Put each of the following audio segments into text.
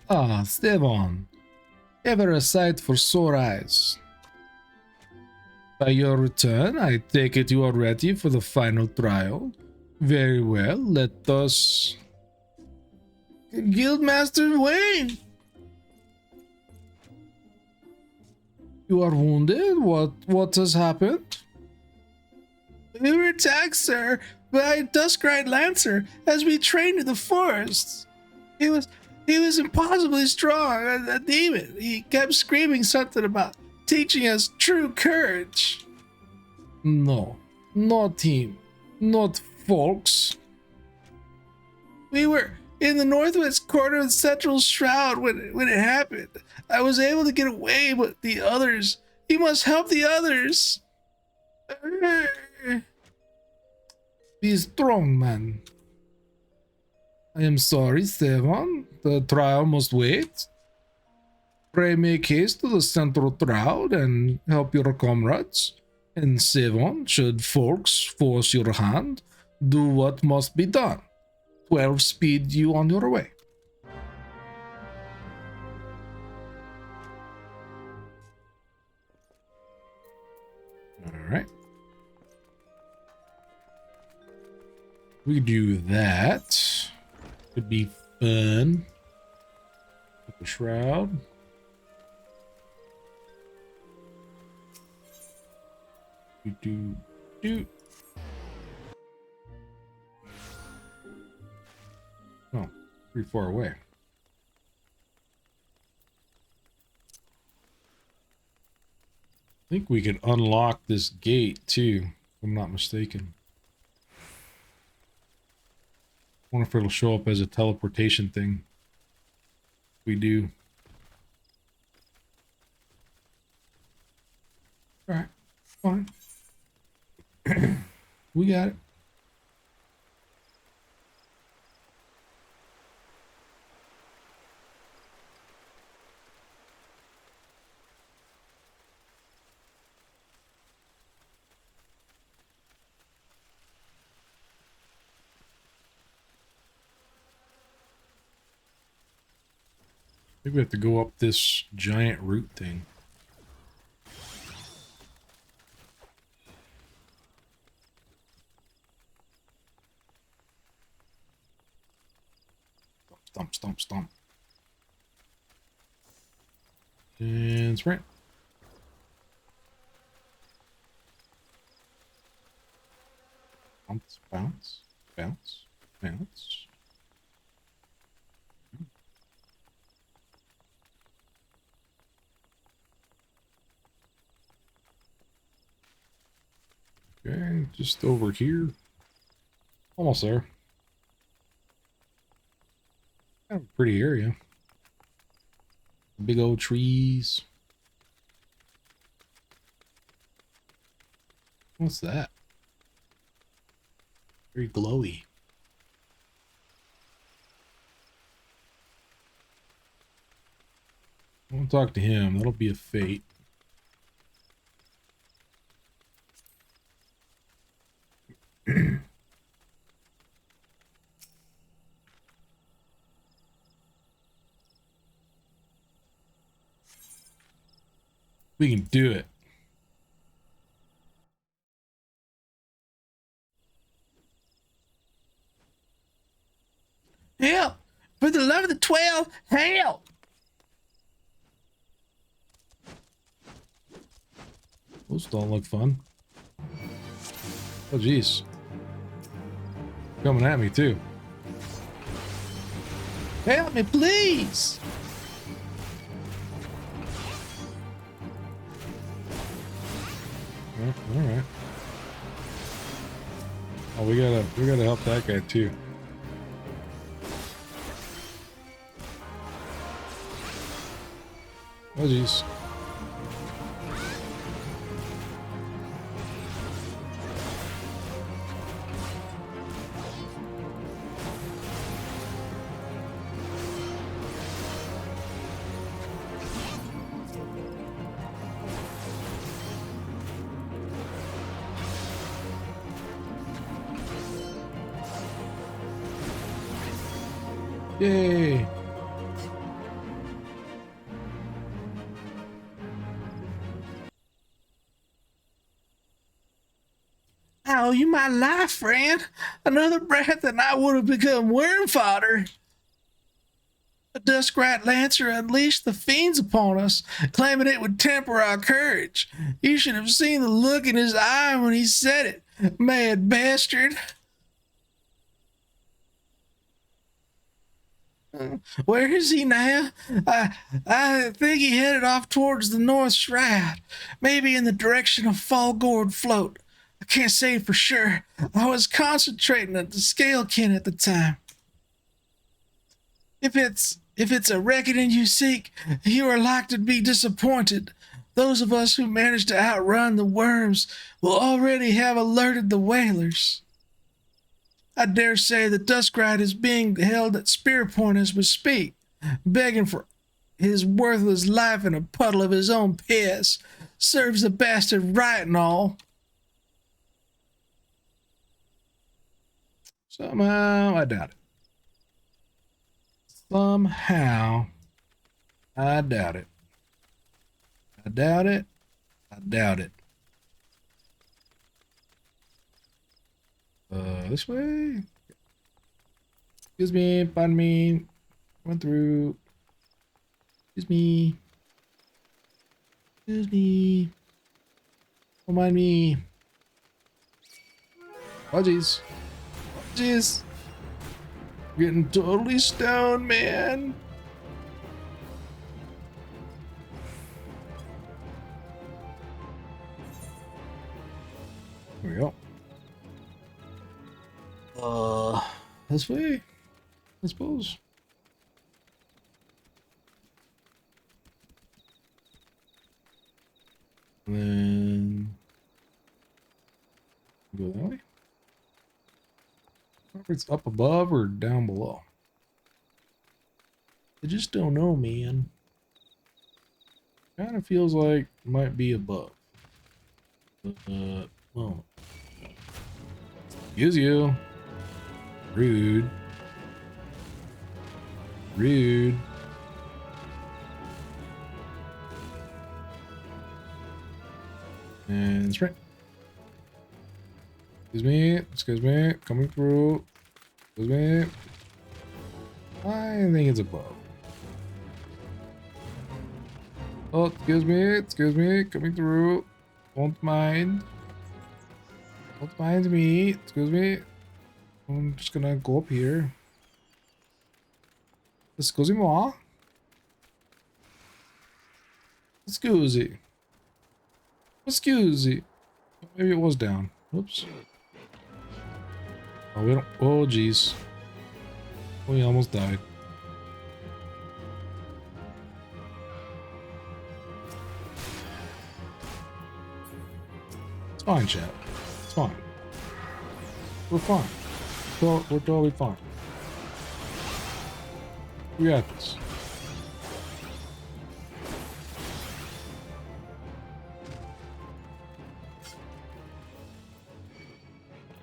Ah, Stefan. Ever a sight for sore eyes. By your return, I take it you are ready for the final trial. Very well, let us... Guildmaster Wayne! You are wounded? What has happened? We were attacked, sir, by a Duskright Lancer as we trained in the forests. He was impossibly strong, a demon. He kept screaming something about teaching us true courage. No, not him. Not folks. We were in the northwest corner of the central shroud when it happened. I was able to get away, but the others... You must help the others. Be strong, man. I am sorry, Stefan. The trial must wait. Pray make haste to the central shroud and help your comrades. And Stefan, should folks force your hand, do what must be done. 12 speed you on your way. Alright. We do that. Could be fun. With the shroud. We do. Oh, pretty far away. I think we can unlock this gate too, if I'm not mistaken. I wonder if it'll show up as a teleportation thing. We do. Alright, fine. We got it. I think we have to go up this giant root thing. Stomp, stomp, stomp. And sprint. Bounce, bounce, bounce, bounce. Okay, just over here. Almost there. Kind of a pretty area. Big old trees. What's that? Very glowy. I won't talk to him. That'll be a fate. We can do it. Help! For the love of the 12, help! Those don't look fun. Oh, jeez. Coming at me, too. Help me, please! All right. Oh, we gotta help that guy too. Oh jeez. Yay! I owe you my life, friend. Another breath and I would have become worm fodder. The Duskrat Lancer unleashed the fiends upon us, claiming it would temper our courage. You should have seen the look in his eye when he said it, mad bastard. Where is he now? I think he headed off towards the North Shroud, maybe in the direction of Fallgourd Float. I can't say for sure. I was concentrating at the Scalekin at the time. If it's a reckoning you seek, you are like to be disappointed. Those of us who managed to outrun the worms will already have alerted the whalers. I dare say the Duskrat is being held at spear point as we speak, begging for his worthless life in a puddle of his own piss. Serves the bastard right and all. Somehow, I doubt it. Somehow, I doubt it. I doubt it. I doubt it. This way? Excuse me, pardon me. Went through. Excuse me. Excuse me. Don't mind me. Oh, jeez. Oh, jeez. Getting totally stoned, man. There we go. This way, I suppose. And then go that way. If it's up above or down below. I just don't know, man. Kind of feels like it might be above. Well. Excuse you. Rude. Rude. And it's right. Excuse me, coming through. Excuse me. I think it's above. Oh, excuse me, coming through. Don't mind. Don't mind me, excuse me. I'm just gonna go up here. Excusez-moi. Excusez. Excusez. Maybe it was down. Whoops. Oh, we don't. Oh, jeez. We almost died. It's fine, chat. It's fine. We're fine. We're totally fine. We got this.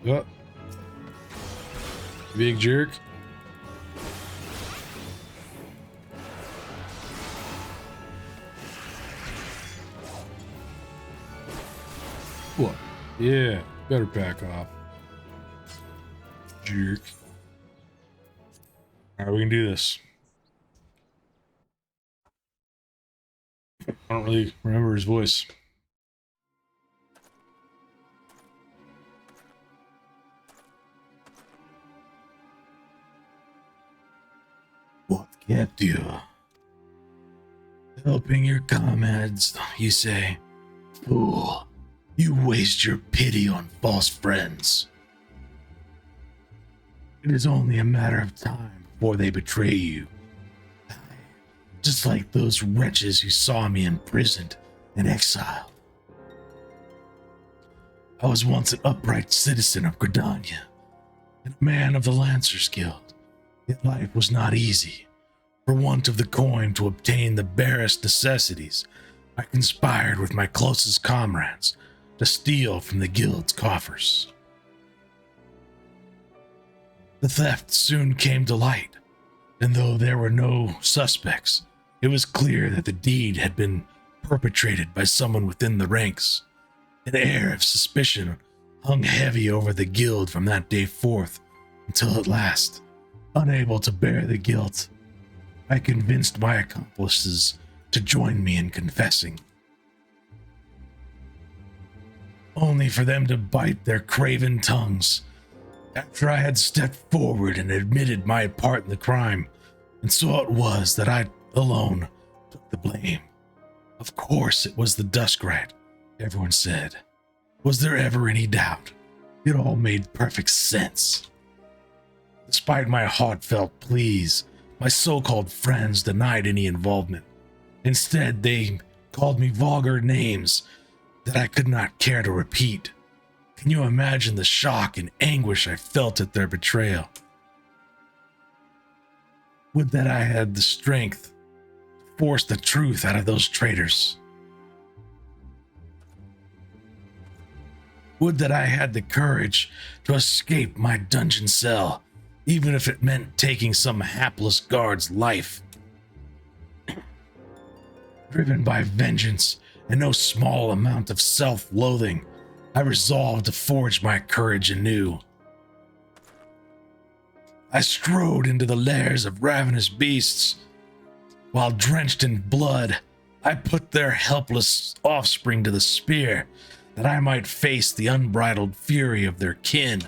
What? Big jerk. What? Yeah, better back off. Jerk. Alright, we can do this. I don't really remember his voice. What kept you? Helping your comrades, you say? Fool, you waste your pity on false friends. It is only a matter of time before they betray you. Just like those wretches who saw me imprisoned and exiled. I was once an upright citizen of Gridania, and a man of the Lancers Guild. Yet life was not easy. For want of the coin to obtain the barest necessities, I conspired with my closest comrades to steal from the guild's coffers. The theft soon came to light, and though there were no suspects, it was clear that the deed had been perpetrated by someone within the ranks. An air of suspicion hung heavy over the guild from that day forth, until at last, unable to bear the guilt, I convinced my accomplices to join me in confessing. Only for them to bite their craven tongues after I had stepped forward and admitted my part in the crime, and so it was that I alone took the blame. Of course it was the Duskrat, everyone said. Was there ever any doubt? It all made perfect sense. Despite my heartfelt pleas, my so-called friends denied any involvement. Instead, they called me vulgar names that I could not care to repeat. Can you imagine the shock and anguish I felt at their betrayal? Would that I had the strength to force the truth out of those traitors. Would that I had the courage to escape my dungeon cell, even if it meant taking some hapless guard's life. Driven by vengeance and no small amount of self-loathing, I resolved to forge my courage anew. I strode into the lairs of ravenous beasts. While drenched in blood, I put their helpless offspring to the spear, that I might face the unbridled fury of their kin.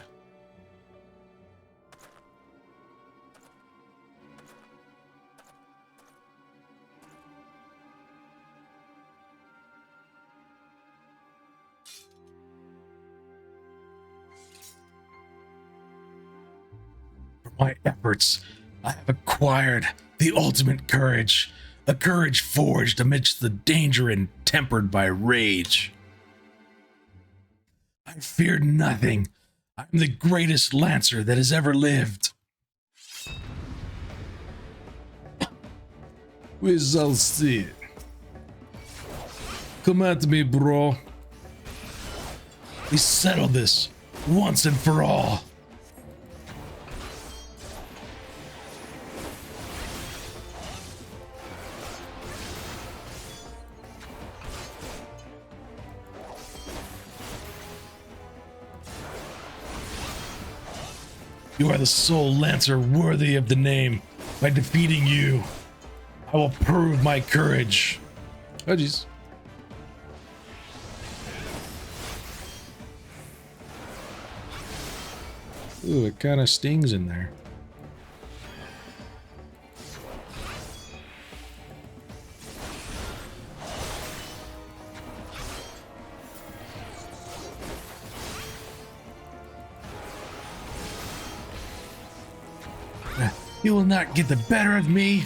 For my efforts, I have acquired the ultimate courage, a courage forged amidst the danger and tempered by rage. I fear nothing. I am the greatest lancer that has ever lived. We shall see. Come at me, bro. We settled this once and for all. You are the sole lancer worthy of the name. By defeating you, I will prove my courage. Oh, jeez. Ooh, it kind of stings in there. You will not get the better of me.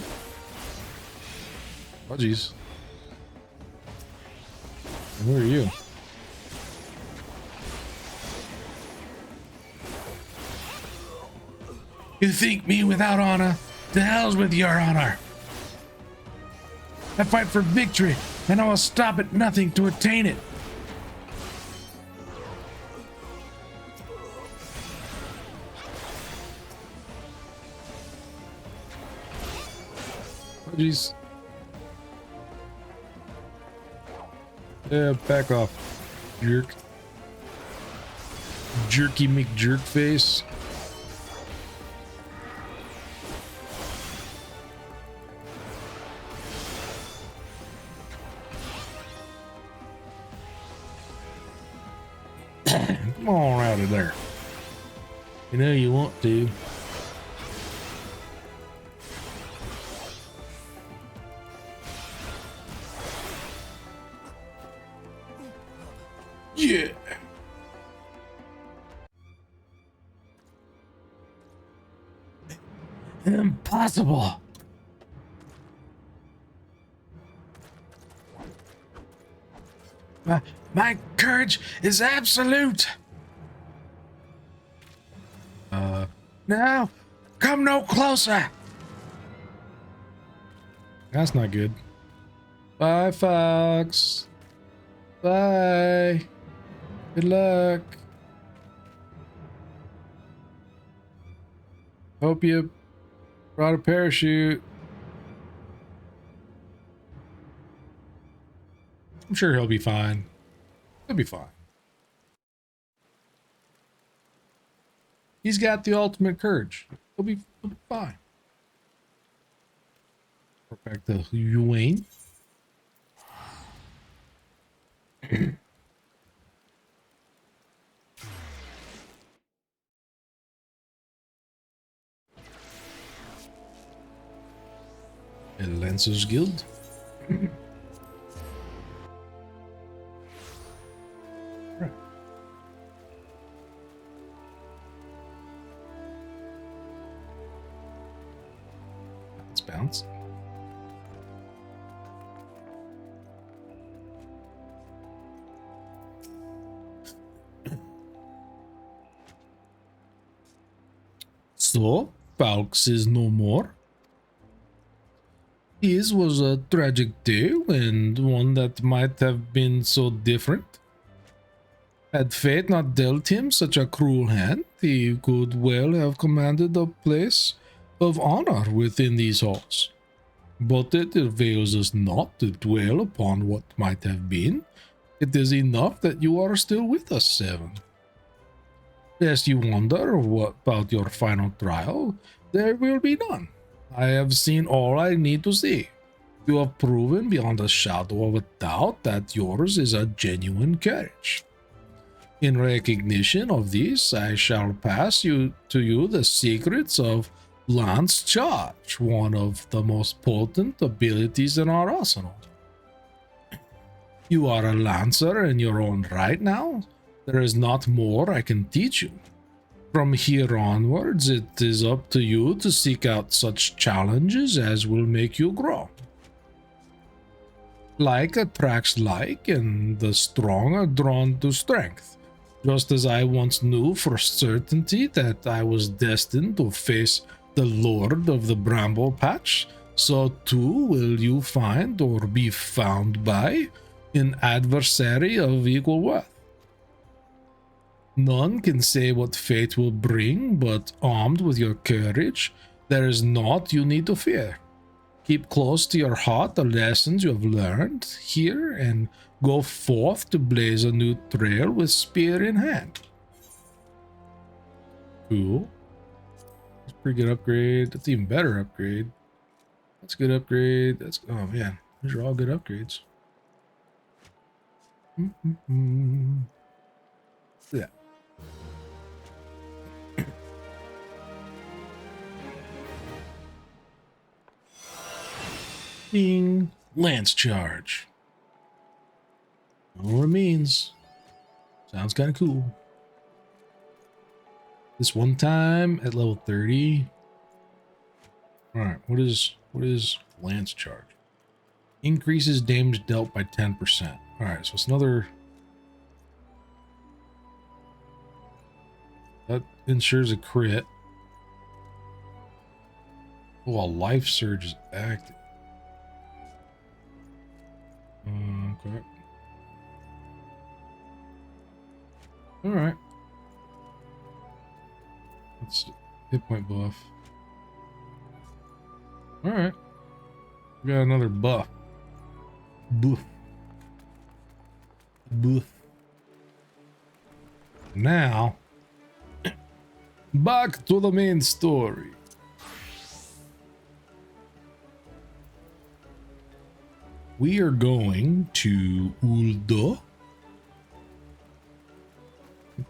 Oh, jeez. Who are you? You think me without honor? To hell's with your honor. I fight for victory, and I will stop at nothing to attain it. Oh, jeez. Yeah, back off, jerk. Jerky McJerkface. Come on out of there. You know you want to. Yeah. Impossible. My courage is absolute. No, come no closer. That's not good. Bye, Fox. Bye. Good luck. Hope you brought a parachute. I'm sure he'll be fine. He'll be fine. He's got the ultimate courage. He'll be fine. We're back to Yuane. A Lancers Guild. Right. Let's bounce. So, Falx is no more. His was a tragic tale, and one that might have been so different. Had fate not dealt him such a cruel hand, he could well have commanded a place of honor within these halls. But it avails us not to dwell upon what might have been. It is enough that you are still with us, Seven. Lest you wonder what about your final trial, there will be none. I have seen all I need to see. You have proven beyond a shadow of a doubt that yours is a genuine courage. In recognition of this, I shall pass to you the secrets of Lance Charge, one of the most potent abilities in our arsenal. You are a lancer in your own right now. There is not more I can teach you. From here onwards, it is up to you to seek out such challenges as will make you grow. Like attracts like, and the strong are drawn to strength. Just as I once knew for certainty that I was destined to face the Lord of the Bramble Patch, so too will you find or be found by an adversary of equal worth. None can say what fate will bring, but armed with your courage, there is naught you need to fear. Keep close to your heart the lessons you have learned here and go forth to blaze a new trail with spear in hand. Cool. That's a pretty good upgrade. That's even better upgrade. That's a good upgrade. That's, oh man, these are all good upgrades. Yeah. Ding. Lance Charge. All it means. Sounds kind of cool. This one time at level 30. All right, what is Lance Charge? Increases damage dealt by 10%. All right, so it's another. That ensures a crit. Oh, a life surge is active. Okay. All right. Let's hit point buff. All right. We got another buff. Buff. Buff. Now, back to the main story. We are going to Uldo.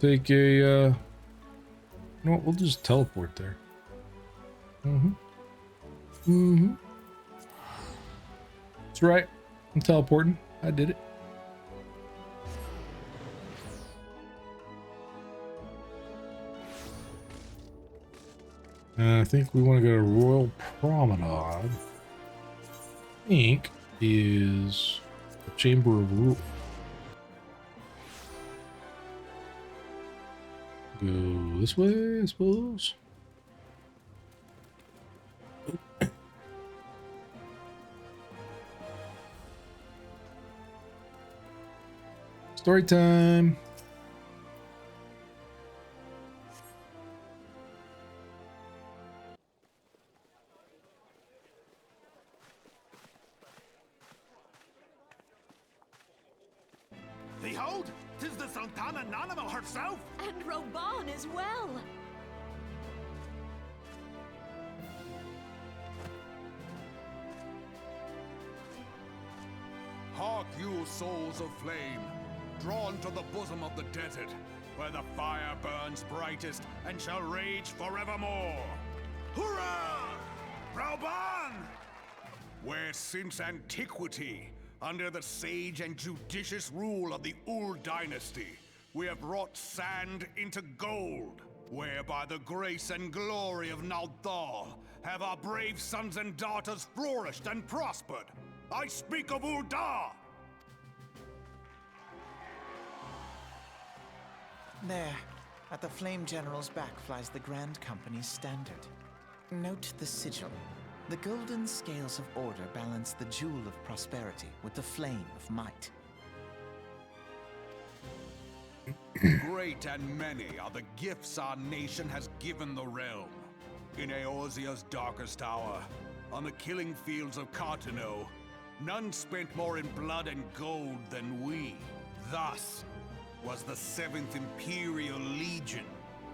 Take a, you know what, we'll just teleport there. That's right. I'm teleporting. I did it. I think we want to go to Royal Promenade. I think is the Chamber of Rule. Go this way, I suppose. Story time. Behold, 'tis the Sultana Nanimo herself! And Roban as well. you souls of flame, drawn to the bosom of the desert, where the fire burns brightest and shall rage forevermore. Hurrah! Rauban! Where since antiquity, under the sage and judicious rule of the Ul dynasty, we have wrought sand into gold, where by the grace and glory of Naldal have our brave sons and daughters flourished and prospered. I speak of Ul'dah! There, at the Flame General's back flies the Grand Company's standard. Note the sigil. The golden scales of order balance the jewel of prosperity with the flame of might. Great and many are the gifts our nation has given the realm. In Eorzea's darkest hour, on the killing fields of Cartano, none spent more in blood and gold than we. Thus was the 7th Imperial Legion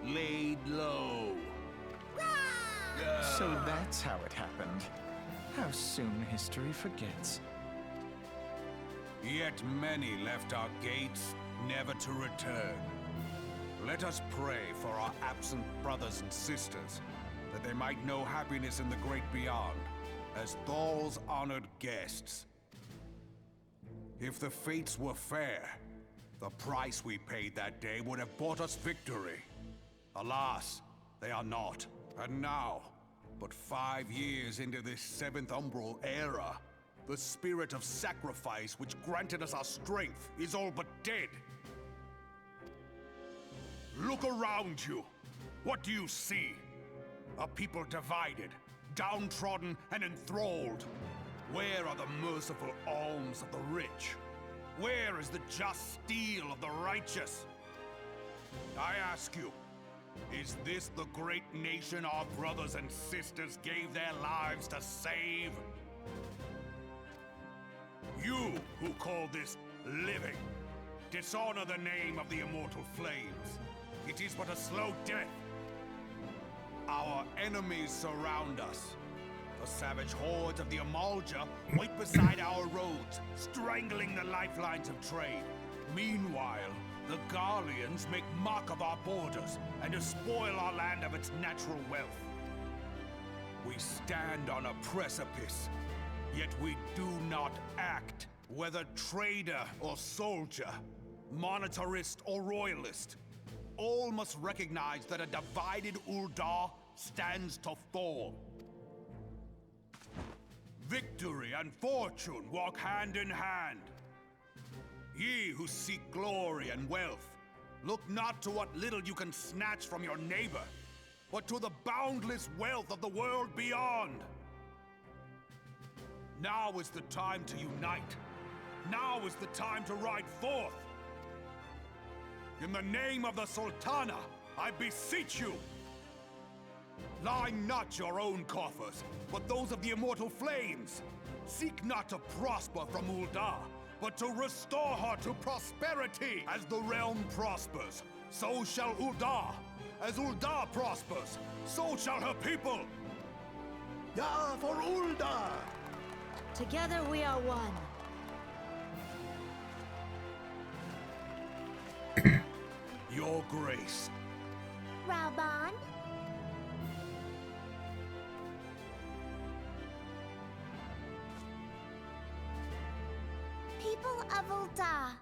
laid low. So that's how it happened. How soon history forgets. Yet many left our gates, never to return. Let us pray for our absent brothers and sisters, that they might know happiness in the great beyond, as Thal's honored guests. If the fates were fair, the price we paid that day would have bought us victory. Alas, they are not. And now, but 5 years into this 7th Umbral era, the spirit of sacrifice which granted us our strength is all but dead. Look around you. What do you see? A people divided, downtrodden and enthralled. Where are the merciful alms of the rich? Where is the just steel of the righteous? I ask you, is this the great nation our brothers and sisters gave their lives to save? You who call this living, dishonor the name of the immortal flames. It is but a slow death. Our enemies surround us. The savage hordes of the Amalja wait beside our roads, strangling the lifelines of trade. Meanwhile, the Garleans make mock of our borders and despoil our land of its natural wealth. We stand on a precipice, yet we do not act. Whether trader or soldier, monetarist or royalist, all must recognize that a divided Ul'dah stands to fall. Victory and fortune walk hand in hand. Ye who seek glory and wealth, look not to what little you can snatch from your neighbor, but to the boundless wealth of the world beyond. Now is the time to unite. Now is the time to ride forth. In the name of the Sultana, I beseech you, line not your own coffers, but those of the immortal flames. Seek not to prosper from Ul'dah, but to restore her to prosperity. As the realm prospers, so shall Ul'dah. As Ul'dah prospers, so shall her people. Ya for Ul'dah! Together we are one. Your grace. Rauban? People of Ul'dah,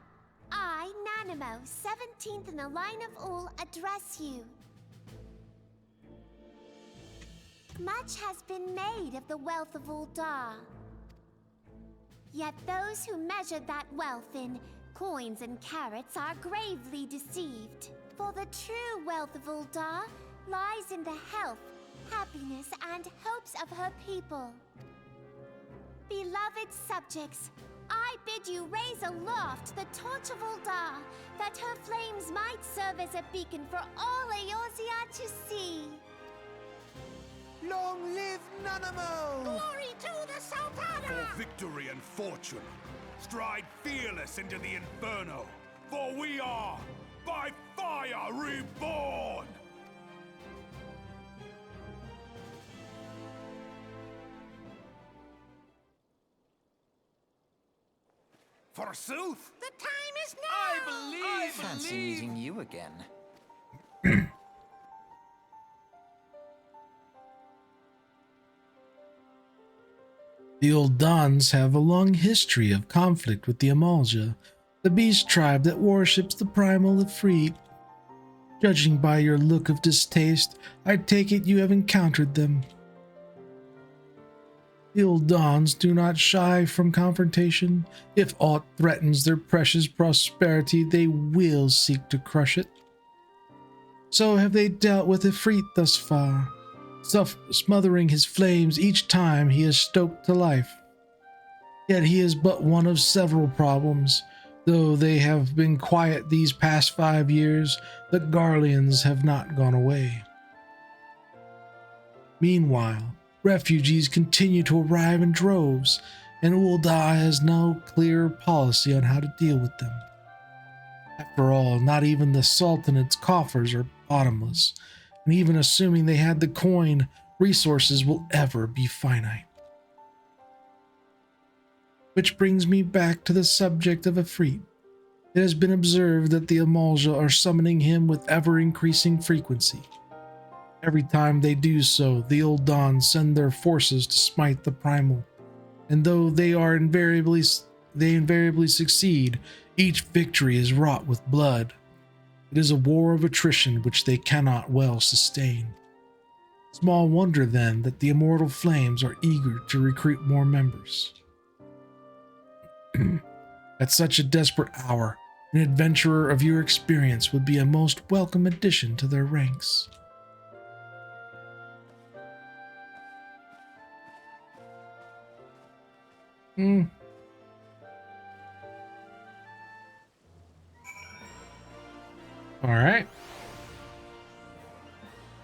I, Nanimo, 17th in the line of Ul, address you. Much has been made of the wealth of Ul'dah. Yet those who measure that wealth in coins and carats are gravely deceived. For the true wealth of Ul'dah lies in the health, happiness, and hopes of her people. Beloved subjects, I bid you raise aloft the torch of Ul'dah, that her flames might serve as a beacon for all Eorzea to see. Long live Nanamo! Glory to the Sultana! For victory and fortune, stride fearless into the inferno, for we are, by fire, reborn! Forsooth! The time is now! I Fancy meeting you again. The old Dons have a long history of conflict with the Eorzea, the beast tribe that worships the primal Ifrit. Judging by your look of distaste, I take it you have encountered them. The old Dons do not shy from confrontation. If aught threatens their precious prosperity, they will seek to crush it. So have they dealt with Ifrit thus far, smothering his flames each time he is stoked to life. Yet he is but one of several problems. Though they have been quiet these past 5 years, the Garleans have not gone away. Meanwhile, refugees continue to arrive in droves, and Ul'dah has no clear policy on how to deal with them. After all, not even the Sultanate's coffers are bottomless, and even assuming they had the coin, resources will ever be finite. Which brings me back to the subject of Ifrit. It has been observed that the Eorzea are summoning him with ever-increasing frequency. Every time they do so, the old Dons send their forces to smite the primal, and though they invariably succeed, each victory is wrought with blood. It is a war of attrition which they cannot well sustain. Small wonder then that the immortal flames are eager to recruit more members. At such a desperate hour, an adventurer of your experience would be a most welcome addition to their ranks. All right.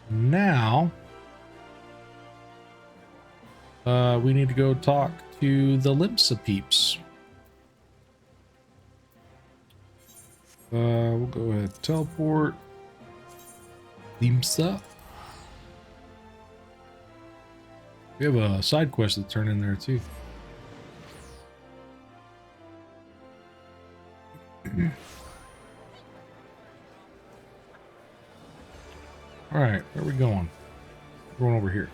Now, we need to go talk to the Limsa peeps. We'll go ahead, teleport. Limsa. We have a side quest to turn in there too. All right, where are we going? We're going over here.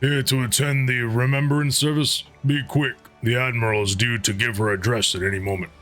Here to attend the remembrance service. Be quick. The Admiral is due to give her address at any moment.